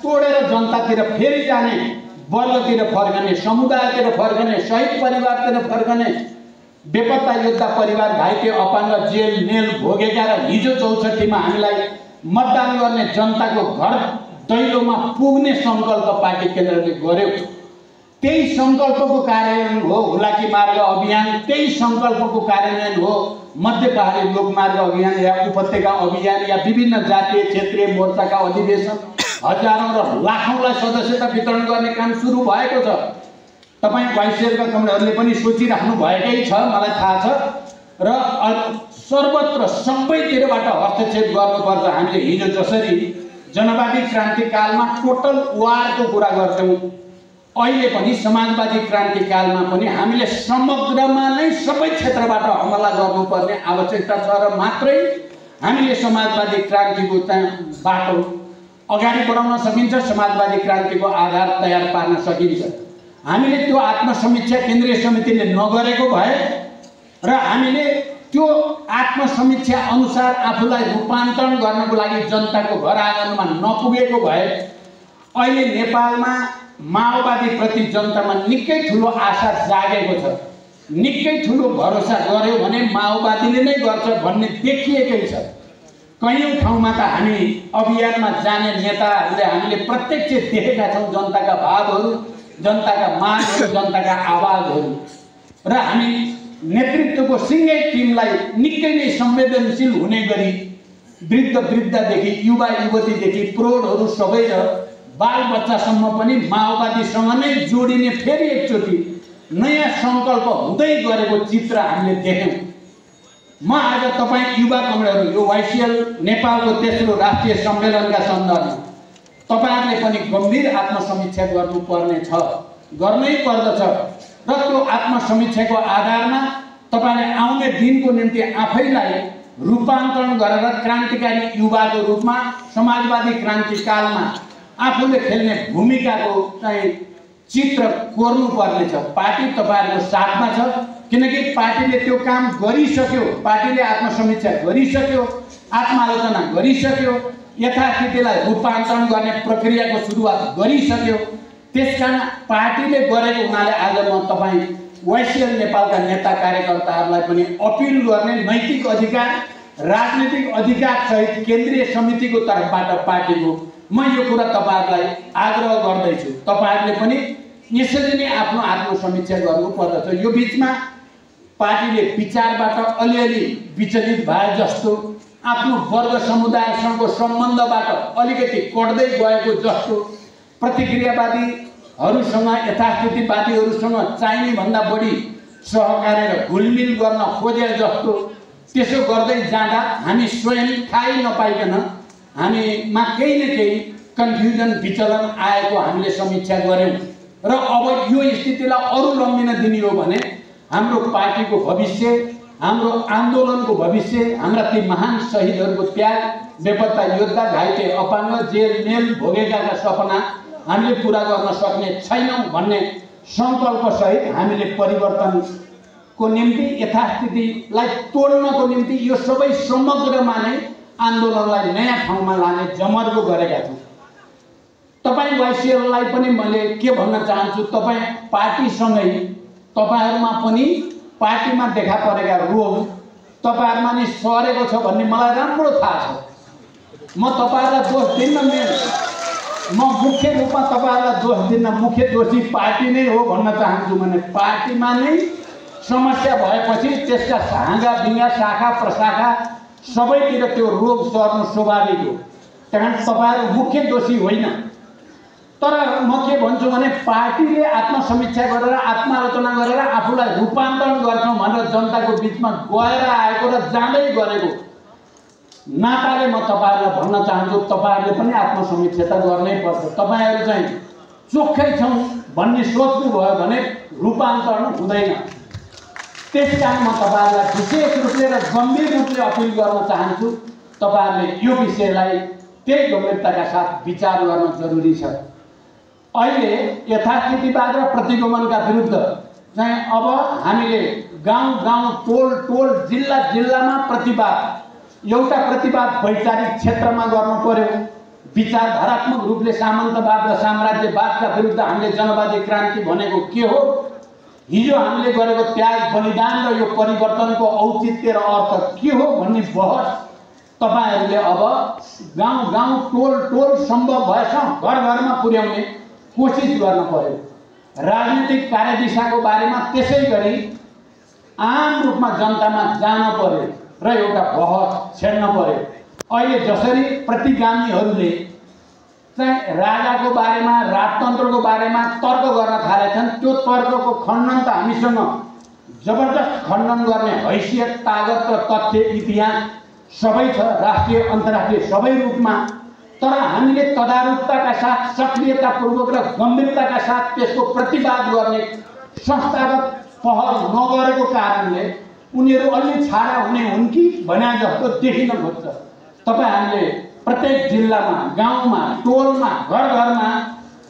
तोडेर जनतातिर फेरि जाने, वर्गतिर फर्कने, समुदायतिर फर्कने, शहीद परिवारतिर फर्कने, बेपत्ता योद्धा परिवार, घाइते अपाङ्ग, जेल नेल भोगेका र हिजो 64 मा हामीलाई मतदान गर्ने जनताको घर दैलोमा पुग्ने सङ्कल्प पार्टी केन्द्रले गर्यो। त्यही सङ्कल्पको कार्यान्वयन हो हुलाकी मार्ग अभियान, त्यही सङ्कल्पको कार्यान्वयन हो मध्य पहाडी लोकमार्ग अभियान या उपत्यका अभियान या विभिन्न जातीय क्षेत्रीय मोर्चाका अधिवेशन हजारौं र लाखौंलाई सदस्यता वितरण गर्ने काम सुरु भएको छ। तपाईं वाइसएलका कमरेडहरूले पनि सोचिराख्नु भएकै छ, मलाई थाहा छ। र सर्वत्र सबैतिरबाट हस्तक्षेप गर्नुपर्छ। हामीले हिजो जसरी जनवादी क्रान्तिकालमा टोटल वारको कुरा गर्थ्यौँ, अहिले पनि समाजवादी क्रान्तिकालमा पनि हामीले समग्रमा नै सबै क्षेत्रबाट हमला गर्नुपर्ने आवश्यकता छ र मात्रै हामीले समाजवादी क्रान्तिको बाटो अगाडि बढाउन सकिन्छ, समाजवादी क्रान्तिको आधार तयार पार्न सकिन्छ। हामीले त्यो आत्मसमीक्षा केन्द्रीय समितिले नगरेको भए र हामीले त्यो आत्मसमीक्षा अनुसार आफूलाई रूपान्तरण गर्नको लागि जनताको घर आँगनमा नपुगेको भए अहिले नेपालमा माओवादी प्रति जनतामा निकै ठुलो आशा जागेको छ, निकै ठुलो भरोसा गर्यो भने माओवादीले नै गर्छ भन्ने देखिएकै छ। कयौं ठाउँमा त हामी अभियानमा जाने नेताहरूले हामीले प्रत्यक्ष देखेका छौँ जनताका भावहरू, जनताका मागहरू, जनताका आवाजहरू। र हामी नेतृत्वको सिंगै टिमलाई निकै नै संवेदनशील हुने गरी वृद्ध वृद्धदेखि युवा युवतीदेखि प्रौढहरू सबै र बालबच्चासम्म पनि माओवादीसँग नै जोडिने फेरि एकचोटि नयाँ सङ्कल्प हुँदै गरेको चित्र हामीले देख्यौँ। म आज तपाईँ युवा कमरेडहरू यो वाइसिएल नेपालको तेस्रो राष्ट्रिय सम्मेलनका सन्दर्भमा तपाईहरुले पनि गम्भीर आत्मसमीक्षा गर्नुपर्ने छ, गर्नै पर्दछ। र त्यो आत्मसमीक्षाको आधारमा तपाईले आउने दिनको निम्ति आफैलाई रूपान्तरण गरेर क्रान्तिकारी युवाको रूपमा समाजवादी क्रान्तिकालमा आफूले खेल्ने भूमिकाको चाहिँ चित्र कोर्नु पर्नेछ। पार्टी तपाईहरुको साथमा छ, किनकि पार्टीले त्यो काम गरिसक्यो, पार्टीले आत्मसमीक्षा गरिसक्यो, आत्मालोचना गरिसक्यो, यथास्थितिलाई रूपान्तरण गर्ने प्रक्रियाको सुरुवात गरिसक्यो। त्यसकारण पार्टीले गरेको हुनाले आज म तपाईँ वाइसिएल नेपालका नेता कार्यकर्ताहरूलाई पनि अपिल गर्ने नैतिक अधिकार, राजनीतिक अधिकार सहित केन्द्रीय समितिको तर्फबाट पार्टीको म यो कुरा तपाईहरुलाई आग्रह गर्दैछु। तपाईहरुले पनि यसरी नै आफ्नो आत्मसमीक्षा गर्नुपर्दछ। यो बीचमा पार्टीले विचारबाट अलिअलि विचलित भए जस्तो, आफ्नो वर्ग समुदायसँगको सम्बन्धबाट अलिकति कट्दै गएको जस्तो, प्रतिक्रियावादीहरूसँग यथास्थितिवादीहरूसँग चाहिने भन्दा बढी सहकार्य र घुलमिल गर्न खोजे जस्तो, त्यसो गर्दै जाँदा हामी स्वयं थाहै नपाइकन हामीमा केही न केही कन्फ्युजन विचलन आएको हामीले समीक्षा गर्यौं। र अब यो स्थितिलाई अरु लम्बिन दिने हो भने हाम्रो पार्टीको भविष्य, हाम्रो आन्दोलनको भविष्य, हाम्रा ती महान शहीदहरूको त्याग, बेपत्ता योद्धा, घाइते अपाङ्ग, जेल मेल भोगेकाका सपना हामीले पूरा गर्न सक्ने छैनौं भन्ने संकल्प सहित हामीले परिवर्तनको निम्ति, यथास्थितिलाई तोड्नको निम्ति यो सबै समग्रमा नै आन्दोलनलाई नयाँ ठाउँमा लाने जमर्को गरेका छौं। तपाईं वाइसिएललाई पनि मैले के भन्न चाहन्छु, तपाईँ पार्टीसँगै तपाईहरुमा पनि पार्टीमा देखा परेका रोग तपाईहरुमा नि सरेको छ भन्ने मलाई राम्रो थाहा छ। म तपाईहरुलाई दोष दिन्न, म मुख्य रूपमा तपाईहरुलाई दोष दिन्न, मुख्य दोषी पार्टी नै हो भन्न चाहन्छु। भने पार्टीमा नै समस्या भएपछि त्यसका हाँगा बिङ्गा शाखा प्रशाखा सबैतिर त्यो रोग सर्नु स्वाभाविक हो। त्यहाँ तपाईहरु मुख्य दोषी होइन। तर म के भन्छु भने पार्टीले आत्मसमीक्षा गरेर, आत्मालोचना गरेर आफूलाई रूपान्तरण गर्छौं भनेर जनताको बीचमा गएर आएको र जाँदै गरेको नाताले म तपाईहरुलाई भन्न चाहन्छु, तपाईहरुले पनि आत्मसमीक्षा त गर्नै पर्छ। तपाईहरु चाहिँ चोखै छौं भन्ने सोच्नु भयो भने रूपान्तरण हुँदैन। त्यसकारण म तपाईहरुलाई विशेष रूपले र गम्भीर रूपले अपिल गर्न चाहन्छु, तपाईहरुले यो विषयलाई त्यही गम्भीरताका साथ विचार गर्न जरुरी छ। अहिले यथास्थितिवाद र प्रतिगमनका विरुद्ध चाहिँ अब हामीले गाउँ गाउँ, टोल टोल, जिल्ला जिल्लामा प्रतिवाद, एउटा प्रतिवाद वैचारिक क्षेत्रमा गर्नु पर्यो, विचारधारात्मक रूपले सामन्तवाद र साम्राज्यवादका विरुद्ध हामीले जनवादी क्रान्ति भनेको के हो, हिजो हामीले गरेको त्याग बलिदान र यो परिवर्तनको औचित्य र अर्थ के हो भन्ने बहस तपाईहरुले अब गाउँ गाउँ टोल टोल सम्भव भएसम्म घर घरमा पुर्याउने कोसिस गर्न पर्यो। राजनीतिक कार्यदिशाको बारेमा त्यसैगरी आम रूपमा जनतामा जान पर्यो र एउटा बहस छेड्न पर्यो। अहिले जसरी प्रतिगामीहरूले चाहिँ राजाको बारेमा राजतन्त्रको बारेमा तर्क गर्न थालेछन्, त्यो तर्कको खण्डन त हामीसँग जबरजस्त खण्डन गर्ने हैसियत, तागत र तथ्य, इतिहास सबै छ, राष्ट्रिय अन्तर्राष्ट्रिय सबै रूपमा। तर हामीले तदारुकताका साथ, सक्रियतापूर्वक र गम्भीरताका साथ त्यसको प्रतिवाद गर्ने संस्थागत पहल नगरेको कारणले उनीहरू अलि छाडा हुने हुन् कि भने जस्तो देखिन खोज्छ। तपाईहरुले प्रत्येक जिल्लामा, गाउँमा, टोलमा, घर घरमा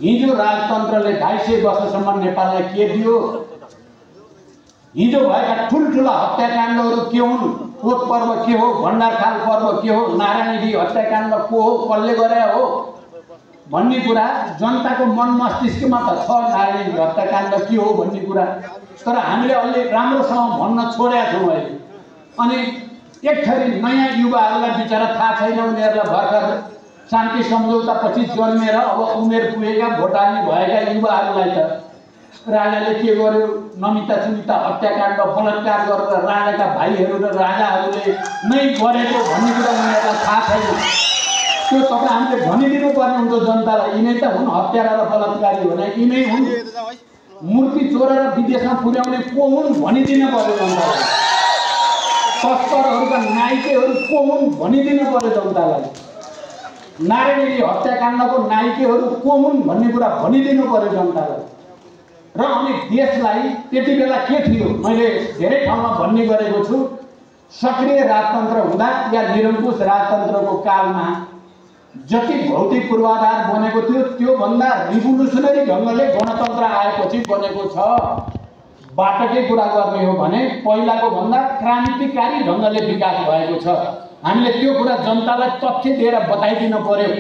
हिजो राजतन्त्रले 250 वर्षसम्म नेपाललाई के दियो, हिजो भएका ठुल्ठुला हत्याकाण्डहरू के हुन्, कोत पर्व के हो, भण्डारखाल पर्व के हो, नारायणी हत्याकाण्ड को हो, कसले गरे हो भन्ने कुरा जनताको मन मस्तिष्कमा त छ। नारायणी हत्याकाण्ड के हो भन्ने कुरा तर हामीले अलि राम्रोसँग भन्न छोडेका छौँ अहिले। अनि एक थरी नयाँ युवाहरूलाई बिचरा थाहा छैन, उनीहरूलाई भर्खर शान्ति सम्झौता पछि जन्मेर अब उमेर पुगेका भोटानी भएका युवाहरूलाई त राजाले के गर्यो, नमिता सुमिता हत्याकाण्ड बलात्कार गरेर राजाका भाइहरू र राजाहरूले नै गरेको भन्ने कुरा उनीहरूलाई थाहा छैन। त्यो तपाईँ हामीले भनिदिनु पर्ने हुन्छ जनतालाई, यिनै त हुन् हत्यारा र बलात्कारी भने, यिनै हुन् मूर्ति चोरेर विदेशमा पुर्याउने को हुन् भनिदिनु पर्यो जनतालाई। तस्करहरूका नायिकेहरू को हुन् भनिदिनु पर्यो जनतालाई। नारायणी हत्याकाण्डको नायिकेहरू को हुन् भन्ने कुरा भनिदिनु पर्यो जनतालाई। र अनि देशलाई त्यति बेला के थियो, मैले धेरै ठाउँमा भन्ने गरेको छु, सक्रिय राजतन्त्र हुँदा या निरङ्कुश राजतन्त्रको कालमा जति भौतिक पूर्वाधार बनेको थियो त्यो भन्दा रिभोल्युसनरी ढङ्गले गणतन्त्र आएपछि बनेको छ। बाटकै कुरा गर्ने हो भने पहिलाको भन्दा क्रान्तिकारी ढङ्गले विकास भएको छ। हामीले त्यो कुरा जनतालाई तथ्य दिएर बताइदिनु पर्यो।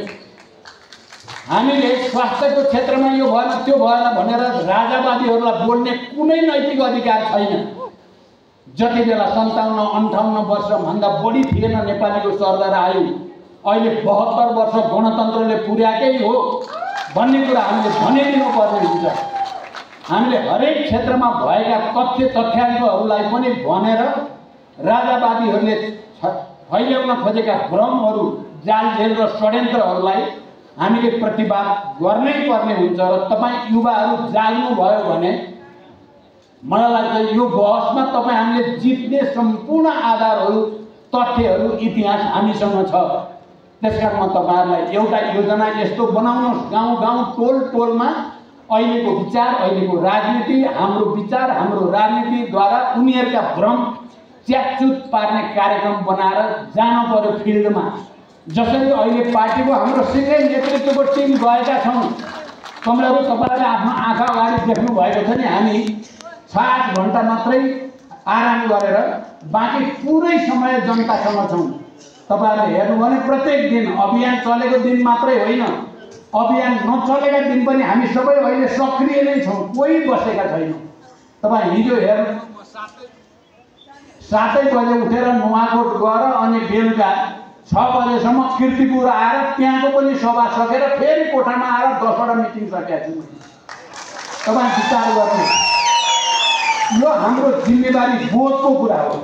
हामीले स्वास्थ्यको क्षेत्रमा यो भएन त्यो भएन भनेर राजावादीहरूलाई बोल्ने कुनै नैतिक अधिकार छैन। जति बेला 57-58 वर्षभन्दा बढी थिएन नेपालीको सरदर आयु, अहिले 72 वर्ष गणतन्त्रले पुर्याएकै हो भन्ने कुरा हामीले भनिदिनु पर्ने हुन्छ। हामीले हरेक क्षेत्रमा भएका तथ्य तथ्याङ्कहरूलाई पनि भनेर राजावादीहरूले फैल्याउन खोजेका भ्रमहरू, जालझेल र षड्यन्त्रहरूलाई हामीले प्रतिवाद गर्नै पर्ने हुन्छ। र तपाईँ युवाहरू जाग्नु भयो भने मलाई लाग्छ यो बहसमा तपाईँ हामीले जित्ने सम्पूर्ण आधारहरू, तथ्यहरू, इतिहास हामीसँग छ। त्यसकारण म तपाईहरुलाई एउटा योजना यस्तो बनाउनुहोस्, गाउँ गाउँ टोल टोलमा अहिलेको विचार, अहिलेको राजनीति, हाम्रो विचार, हाम्रो राजनीतिद्वारा उनीहरूका भ्रम च्याकचुत पार्ने कार्यक्रम बनाएर जानु पर्यो फिल्डमा। जसरी अहिले पार्टीको हाम्रो सिङ्गै नेतृत्वको टिम गएका छौँ। कमलाहरू तपाईहरुले आफ्नो आँखा अगाडि देख्नु भएको छ नि, हामी 7 घण्टा मात्रै आराम गरेर बाँकी पुरै समय जनतासँग छौँ। तपाईहरुले हेर्नु भने प्रत्येक दिन अभियान चलेको दिन मात्रै होइन, अभियान नचलेका दिन पनि हामी सबै अहिले सक्रिय नै छौँ, कोही बसेका छैनौँ। तपाईँ हिजो हेर्नु 7 बजे उठेर नुवाकोट गएर अनि बेलुका 6 बजेसम्म कीर्तिपुर आएर त्यहाँको पनि सभा सकेर फेरि कोठामा आएर 10वटा मिटिङ सकेका छु। तपाईँ विचार गर्नु, यो हाम्रो जिम्मेवारी बोधको कुरा हो,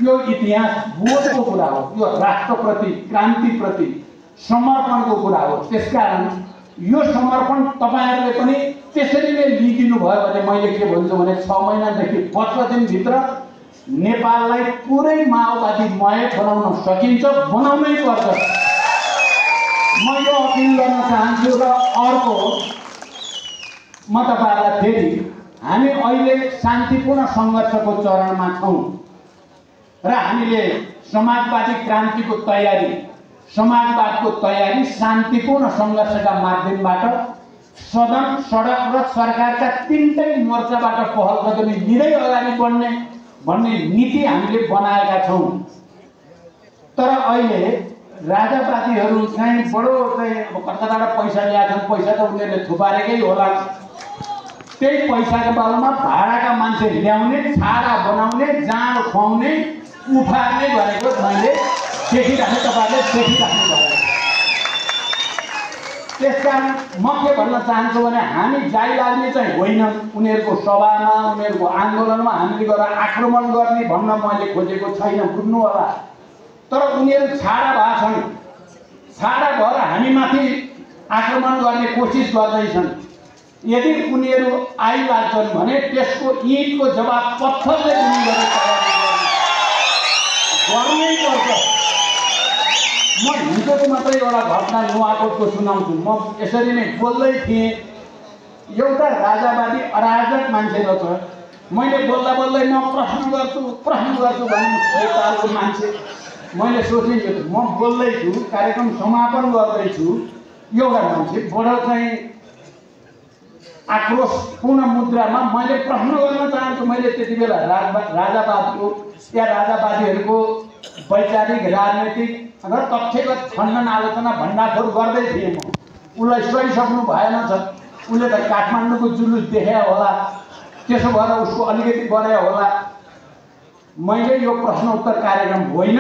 यो इतिहास बोधको कुरा हो, यो राष्ट्रप्रति, क्रान्तिप्रति समर्पणको कुरा हो। त्यसकारण यो समर्पण तपाईहरुले पनि त्यसरी नै लिइदिनु भयो भने मैले के भन्छु भने 6 महिनादेखि 15 दिनभित्र नेपाललाई पुरै माओवादीमय बनाउन सकिन्छ, बनाउनै पर्छ। म यो अपिल गर्न चाहन्छु। र अर्को म तपाईहरुलाई फेरि हामी अहिले शान्तिपूर्ण सङ्घर्षको चरणमा छौँ र हामीले समाजवादी क्रान्तिको तयारी, समाजवादको तयारी शान्तिपूर्ण सङ्घर्षका माध्यमबाट सदन, सडक र सरकारका 3टै मोर्चाबाट पहल कदमी लिँदै अगाडि बढ्ने भन्ने नीति हामीले बनाएका छौँ। तर अहिले राजापातीहरू चाहिँ बडो चाहिँ अब कताबाट पैसा ल्याएछन्, पैसा त उनीहरूले थुपारेकै होला। त्यही पैसाको बालमा भाडाका मान्छे ल्याउने, छाडा बनाउने, जाँड खुवाउने, उफार्ने गरेको मैले देखिराखेँ, तपाईँहरूले देखिराख्नु भयो। त्यसकारण म के भन्न चाहन्छु भने हामी जाइ लाग्ने चाहिँ होइन, उनीहरूको सभामा, उनीहरूको आन्दोलनमा हामीले गएर आक्रमण गर्ने भन्न मैले खोजेको छैन, बुझ्नु होला। तर उनीहरू छाडा भएका छन्, छाडा भएर हामीमाथि आक्रमण गर्ने कोसिस गर्दैछन्। यदि उनीहरू आइलाग्छन् भने त्यसको ईँटको जवाब पत्थरले उनीहरू गर्नै पर्छ। म हिजोको मात्रै एउटा घटना नुवाकोटको सुनाउँछु। म यसरी नै बोल्दै थिएँ, एउटा राजावादी अराजक मान्छे रहेछ। मैले बोल्दा बोल्दै म प्रश्न गर्छु भन्नु नेपालको मान्छे। मैले सोचेँ म बोल्दैछु, कार्यक्रम समापन गर्दैछु, एउटा मान्छे बडो चाहिँ आक्रोशपूर्ण मुद्रामा मैले प्रश्न गर्न चाहन्छु। मैले त्यति बेला राजावादीहरूको वैचारिक, राजनैतिक र तथ्यगत खण्डन आलोचना भण्डाफोर गर्दै थिएँ। म उसलाई सहिसक्नु भएन छ। उसले त काठमाडौँको जुलुस देखायो होला, त्यसो भएर उसको अलिकति बढायो होला। मैले यो प्रश्नोत्तर कार्यक्रम होइन,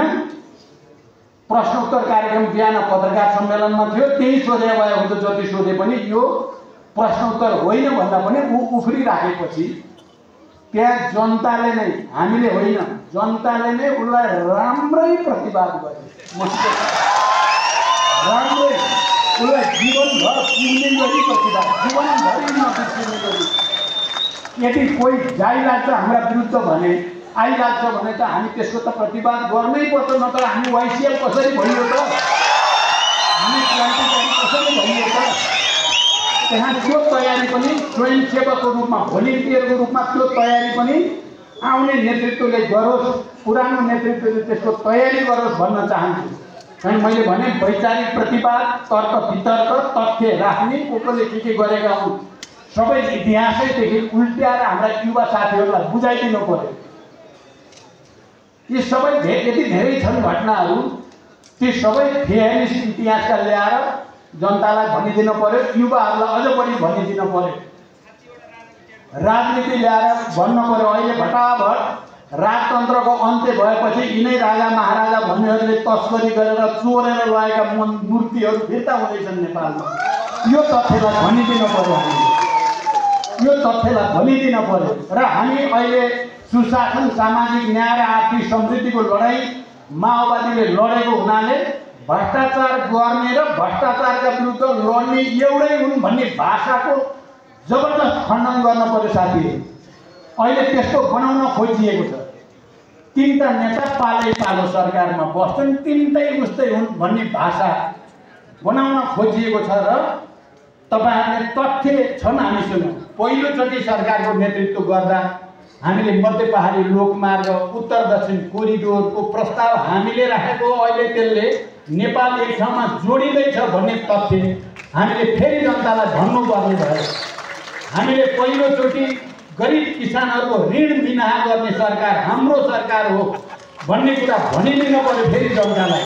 प्रश्नोत्तर कार्यक्रम बिहान पत्रकार सम्मेलनमा थियो, त्यही सोधे भए हुन्छ जति सोधे पनि। यो प्रश्नोत्तर होइन भन्दा पनि ऊ उफ्रिराखेपछि त्यहाँ जनताले नै, हामीले होइन, जनताले नै उसलाई राम्रै प्रतिवाद गर्यो। राम्रै उसलाई जीवनभर पुग्ने गरी प्रतिवाद, जीवनभरि नबिर्सिने गरी। यदि कोही जाइलाग्छ हाम्रा विरुद्ध भने, आइलाग्छ भने त हामी त्यसको त प्रतिवाद गर्नै पर्छ। नत्र हामी वाइसिएल कसरी भइयो त, हामी क्रान्तिकारी कसरी भइयो त। त्यहाँ त्यो तयारी पनि स्वयंसेवकको रूपमा, भोलिन्टियरको रूपमा त्यो तयारी पनि आउने नेतृत्वले गरोस्, पुरानो नेतृत्वले त्यसको तयारी गरोस् भन्न चाहन्छु। अनि मैले भने वैचारिक प्रतिवाद, तर्क वितर्क, तथ्य राख्ने, कसले के गरेका हुन् सबै इतिहासैदेखि उल्ट्याएर हाम्रा युवा साथीहरूलाई बुझाइदिनु पर्यो। यी सबै यति धेरै छन् घटनाहरू, ती सबै फेयरनेस इतिहासका ल्याएर जनतालाई भनिदिनु पर्यो, युवाहरूलाई अझ बढी भनिदिनु पर्यो। राजनीति ल्याएर भन्न पर्यो। अहिले भटाभट राजतन्त्रको अन्त्य भएपछि यिनै राजा महाराजा भन्नेहरूले तस्करी गरेर चोरेर लगेका मूर्तिहरू फिर्ता हुँदैछन् नेपालमा। यो तथ्यलाई भनिदिनु पर्यो, हामीले यो तथ्यलाई भनिदिनु पर्यो। र हामी अहिले सुशासन, सामाजिक न्याय र आर्थिक समृद्धिको लडाइँ माओवादीले लडेको हुनाले भ्रष्टाचार गर्ने र भ्रष्टाचारका विरुद्ध लड्ने एउटै हुन् भन्ने भाषाको जबरजस्त खण्डन गर्न पर्यो साथीहरू। अहिले त्यस्तो बनाउन खोजिएको छ। तीनटा नेता पालै पालो सरकारमा बस्छन्, तिनटै उस्तै हुन् भन्ने भाषा बनाउन खोजिएको छ। र तपाईँहरूले तथ्य छन्, हामी सुनौँ। पहिलोचोटि सरकारको नेतृत्व गर्दा हामीले मध्य पहाडी लोकमार्ग, उत्तर दक्षिण कोरिडोरको प्रस्ताव हामीले राखेको, अहिले त्यसले नेपाल एक ठाउँमा जोडिँदैछ भन्ने तथ्य हामीले फेरि जनतालाई भन्नुपर्ने भयो। हामीले पहिलोचोटि गरिब किसानहरूको ऋण बिनाहा गर्ने सरकार हाम्रो सरकार हो भन्ने कुरा भनिदिनु पर्यो फेरि जनतालाई।